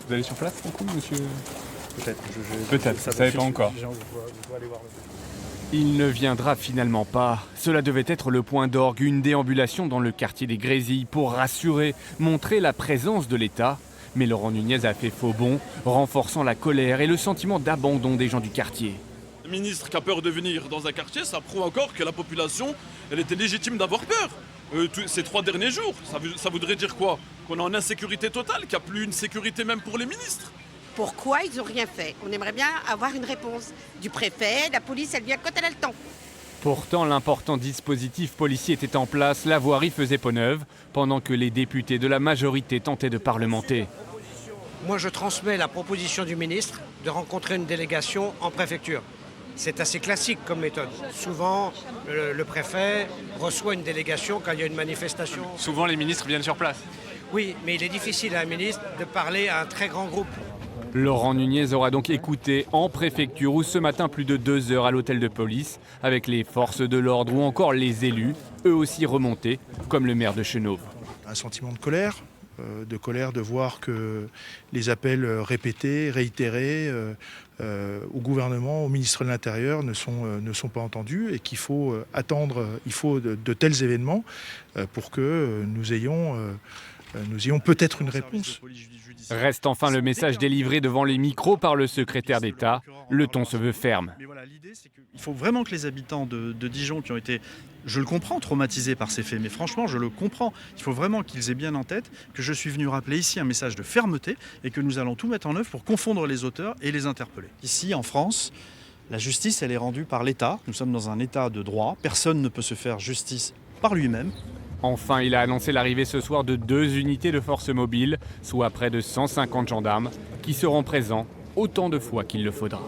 Vous allez sur place, du coup, monsieur? Peut-être. Peut-être, vous ne savez pas encore. Il ne viendra finalement pas. Cela devait être le point d'orgue, une déambulation dans le quartier des Grésilles pour rassurer, montrer la présence de l'État. Mais Laurent Nunez a fait faux bond, renforçant la colère et le sentiment d'abandon des gens du quartier. Le ministre qui a peur de venir dans un quartier, ça prouve encore que la population, elle était légitime d'avoir peur. Ces 3 derniers jours, ça voudrait dire quoi? Qu'on est en insécurité totale, qu'il n'y a plus une sécurité même pour les ministres. Pourquoi ils n'ont rien fait? On aimerait bien avoir une réponse du préfet. La police, elle vient quand elle a le temps. Pourtant, l'important dispositif policier était en place, la voirie faisait peau neuve, pendant que les députés de la majorité tentaient de parlementer. Moi, je transmets la proposition du ministre de rencontrer une délégation en préfecture. C'est assez classique comme méthode. Souvent, le préfet reçoit une délégation quand il y a une manifestation. Souvent, les ministres viennent sur place. Oui, mais il est difficile à un ministre de parler à un très grand groupe. Laurent Nunez aura donc écouté en préfecture où ce matin plus de 2 heures à l'hôtel de police avec les forces de l'ordre ou encore les élus, eux aussi remontés, comme le maire de Chenôve. Un sentiment de colère de voir que les appels répétés, réitérés au gouvernement, au ministre de l'Intérieur ne sont pas entendus et qu'il faut attendre, il faut de tels événements pour que nous ayons peut-être une réponse. Reste enfin le message délivré devant les micros par le secrétaire d'État. Le ton se veut ferme. Mais voilà, l'idée, c'est qu'il faut vraiment que les habitants de Dijon qui ont été, je le comprends, traumatisés par ces faits, mais franchement, je le comprends. Il faut vraiment qu'ils aient bien en tête que je suis venu rappeler ici un message de fermeté et que nous allons tout mettre en œuvre pour confondre les auteurs et les interpeller. Ici, en France, la justice, elle est rendue par l'État. Nous sommes dans un État de droit. Personne ne peut se faire justice par lui-même. Enfin, il a annoncé l'arrivée ce soir de 2 unités de force mobile, soit près de 150 gendarmes, qui seront présents autant de fois qu'il le faudra.